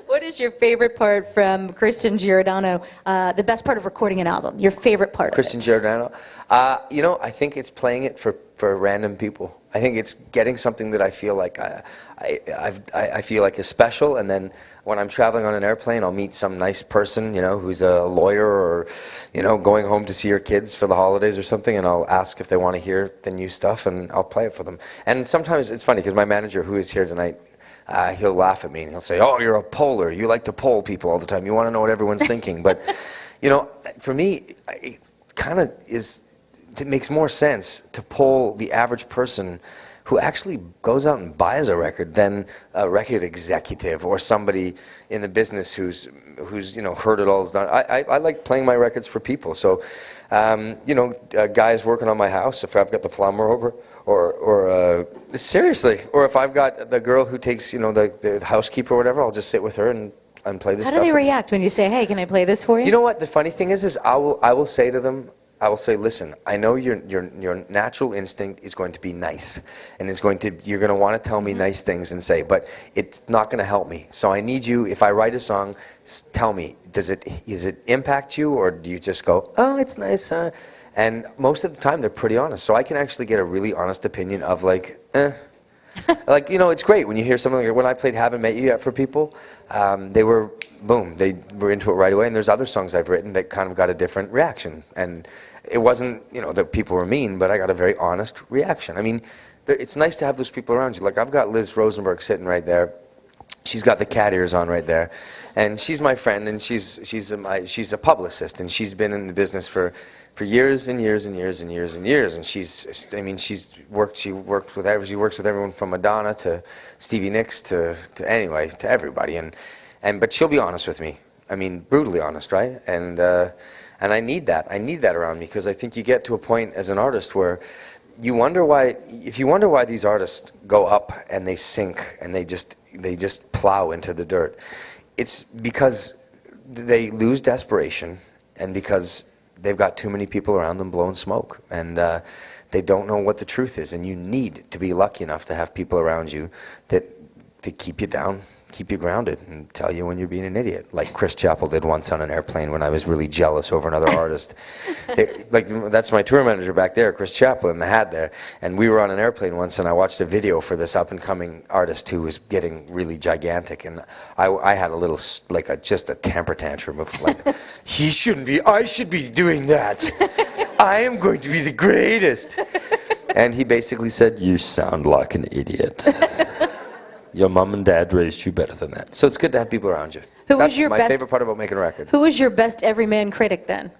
What is your favorite part from Christian Giordano? The best part of recording an album? Your favorite part Christian of it? Giordano? You know, I think it's playing it for random people. I think it's getting something that I feel like I feel like is special, and then when I'm traveling on an airplane, I'll meet some nice person, you know, who's a lawyer or, you know, going home to see your kids for the holidays or something, and I'll ask if they want to hear the new stuff, and I'll play it for them. And sometimes it's funny because my manager, who is here tonight, he'll laugh at me and he'll say, "Oh, you're a poller. You like to poll people all the time. You want to know what everyone's thinking." But, you know, for me, it kind of is. It makes more sense to poll the average person who actually goes out and buys a record than a record executive or somebody in the business who's you know, heard it all. I like playing my records for people. So, you know, guys working on my house, if I've got the plumber over, or seriously, or if I've got the girl who takes, you know, the housekeeper or whatever, I'll just sit with her and play this stuff. How do they react when you say, "Hey, can I play this for you"? You know what? The funny thing is I will say to them, I will say, "Listen, I know your natural instinct is going to be nice, and you're going to want to tell me nice things and say, but it's not going to help me. So I need you, if I write a song, tell me, does it impact you, or do you just go, oh, it's nice, huh?" And most of the time, they're pretty honest. So I can actually get a really honest opinion of like, like, you know, it's great when you hear something like when I played Haven't Met You Yet for people, they were, boom, they were into it right away. And there's other songs I've written that kind of got a different reaction. And it wasn't, you know, that people were mean, but I got a very honest reaction. I mean, it's nice to have those people around you. Like, I've got Liz Rosenberg sitting right there. She's got the cat ears on right there. And she's my friend, and she's a publicist, and she's been in the business for years and years and years and years and years. And she works with everyone from Madonna to Stevie Nicks to everybody. But she'll be honest with me. I mean, brutally honest, right? And I need that. I need that around me, because I think you get to a point as an artist where you wonder why these artists go up and they sink and they just plow into the dirt. It's because they lose desperation, and because they've got too many people around them blowing smoke, and they don't know what the truth is. And you need to be lucky enough to have people around you that keep you down, keep you grounded, and tell you when you're being an idiot, like Chris Chappell did once on an airplane when I was really jealous over another artist. That's my tour manager back there, Chris Chappell, in the hat there. And we were on an airplane once, and I watched a video for this up-and-coming artist who was getting really gigantic, and I had a little, just a temper tantrum of like, I should be doing that. I am going to be the greatest. And he basically said, "You sound like an idiot. Your mom and dad raised you better than that." So it's good to have people around you. That's my favorite part about making a record. Who was your best everyman critic then?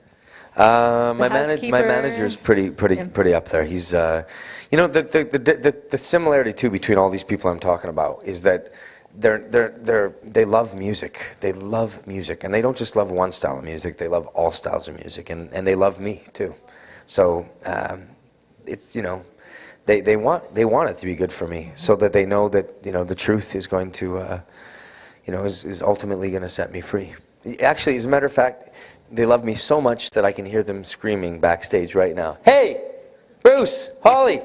My manager is pretty up there. He's, you know, the similarity too between all these people I'm talking about is that they love music. They love music, and they don't just love one style of music. They love all styles of music, and they love me too. So it's, you know, they want it to be good for me, so that they know that, you know, the truth is going to, you know, is ultimately going to set me free. Actually, as a matter of fact, they love me so much that I can hear them screaming backstage right now. "Hey, Bruce, Holly,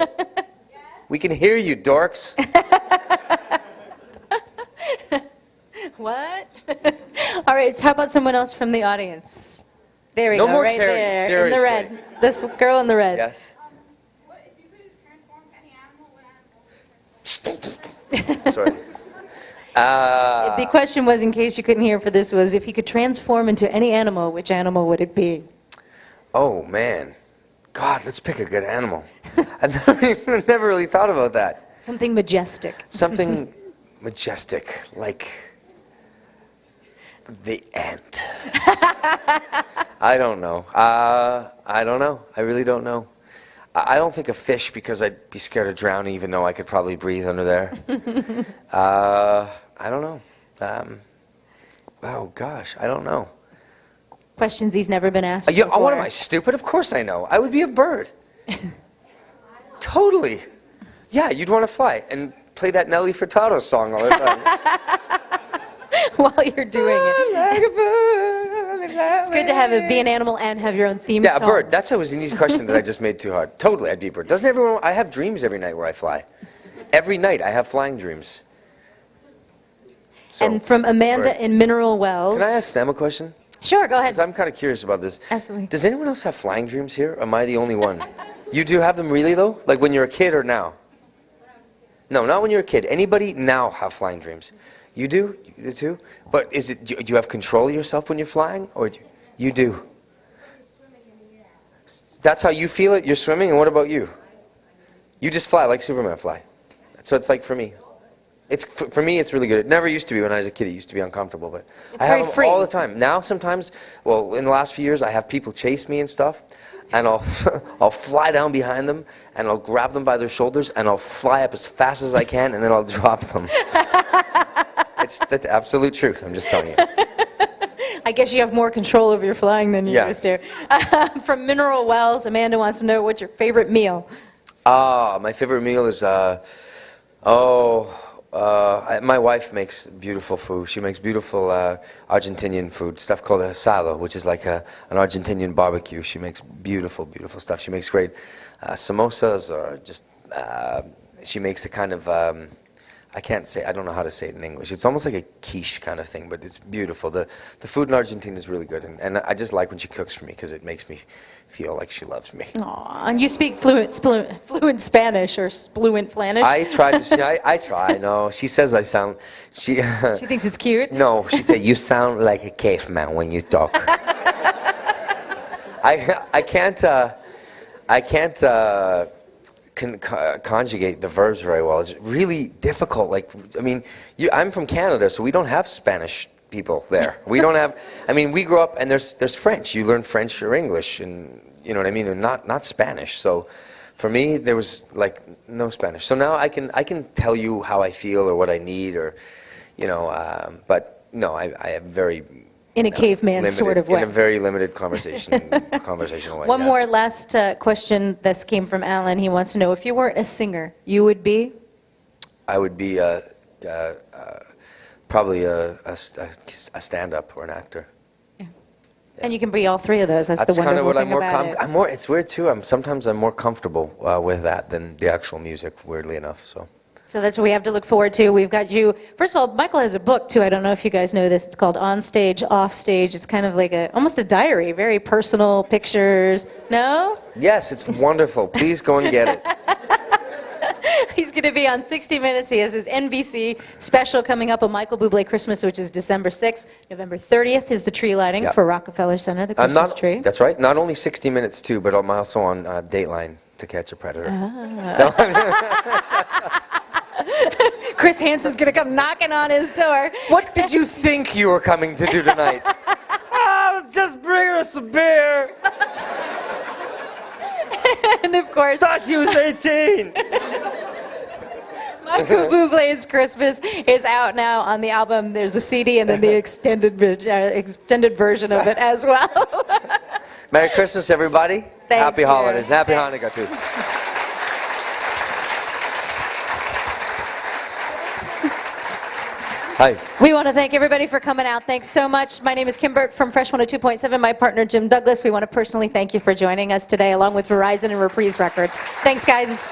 we can hear you, dorks." What? All right, how about someone else from the audience? There we go, No more right Terry, there, seriously. in the red. This girl in the red. Yes. If you could transform any animal, what animal would you transform? Sorry. The question was, in case you couldn't hear for this, was if you could transform into any animal, which animal would it be? Oh, man. God, let's pick a good animal. I've never really thought about that. Something majestic. Something majestic, like the ant. I don't know. I don't know. I really don't know. I don't think a fish, because I'd be scared of drowning, even though I could probably breathe under there. I don't know. Oh, gosh, I don't know. Questions he's never been asked Yeah, before. what am I, stupid? Of course I know. I would be a bird. Totally. Yeah, you'd want to fly and play that Nelly Furtado song all the time. While you're doing it. Like a bird, It's good to have be an animal and have your own theme song. Yeah, a bird. That's always an easy question that I just made too hard. Totally, I'd be a bird. Doesn't everyone? I have dreams every night where I fly. Every night I have flying dreams. So, And from Amanda right. in Mineral Wells. Can I ask them a question? Sure, go ahead. Because I'm kind of curious about this. Absolutely. Does anyone else have flying dreams here? Or am I the only one? You do have them really, though? Like when you're a kid or now? No, not when you're a kid. Anybody now have flying dreams? You do? You do too? But is it, do you have control of yourself when you're flying? Or you do? That's how you feel it? You're swimming? And what about you? You just fly like Superman fly. So it's like for me. For me, it's really good. It never used to be when I was a kid. It used to be uncomfortable, but It's I have very them free. all the time. Now, sometimes, well, in the last few years, I have people chase me and stuff, and I'll fly down behind them, and I'll grab them by their shoulders, and I'll fly up as fast as I can, and then I'll drop them. It's the absolute truth. I'm just telling you. I guess you have more control over your flying than you Yeah. used to. From Mineral Wells, Amanda wants to know what's your favorite meal? My favorite meal is, my wife makes beautiful food. She makes beautiful Argentinian food, stuff called asado, which is like an Argentinian barbecue. She makes beautiful, beautiful stuff. She makes great samosas, or just, she makes a kind of, I don't know how to say it in English. It's almost like a quiche kind of thing, but it's beautiful. The food in Argentina is really good, and I just like when she cooks for me because it makes me feel like she loves me. Aw, and you speak fluent Spanish or fluent Flemish? I try to. I try. No, she says I sound. She. She thinks it's cute? No, she said you sound like a caveman when you talk. I can't conjugate the verbs very well. It's really difficult. Like, I mean, I'm from Canada, so we don't have Spanish people there. We don't have. I mean, we grew up and there's French. You learn French or English, and you know what I mean, and not Spanish. So, for me, there was like no Spanish. So now I can tell you how I feel or what I need, or you know. But no, I have very. In a caveman limited, sort of way. In a very limited conversational way. One yes. more last question. This came from Alan. He wants to know, if you weren't a singer, you would be? I would be probably a stand-up or an actor. Yeah. And you can be all three of those. That's the kind of wonderful what thing about it. I'm more. It's weird too. Sometimes I'm more comfortable with that than the actual music. Weirdly enough, so. So that's what we have to look forward to. We've got you. First of all, Michael has a book too. I don't know if you guys know this. It's called On Stage, Off Stage. It's kind of like almost a diary, very personal pictures. No? Yes, it's wonderful. Please go and get it. He's going to be on 60 Minutes. He has his NBC special coming up on Michael Bublé Christmas, which is December 6th. November 30th is the tree lighting Yep. for Rockefeller Center, the Christmas tree. That's right. Not only 60 Minutes too, but I'm also on Dateline to catch a predator. Chris Hansen's going to come knocking on his door. What did you think you were coming to do tonight? I was just bringing us a beer. And of course, Thought she was 18. Michael Bublé's Christmas is out now on the album. There's the CD and then the extended version of it as well. Merry Christmas, everybody. Thank Happy you. holidays. Happy Hanukkah, too. Hi. We want to thank everybody for coming out. Thanks so much. My name is Kim Burke from Fresh 102.7. My partner, Jim Douglas. We want to personally thank you for joining us today, along with Verizon and Reprise Records. Thanks, guys.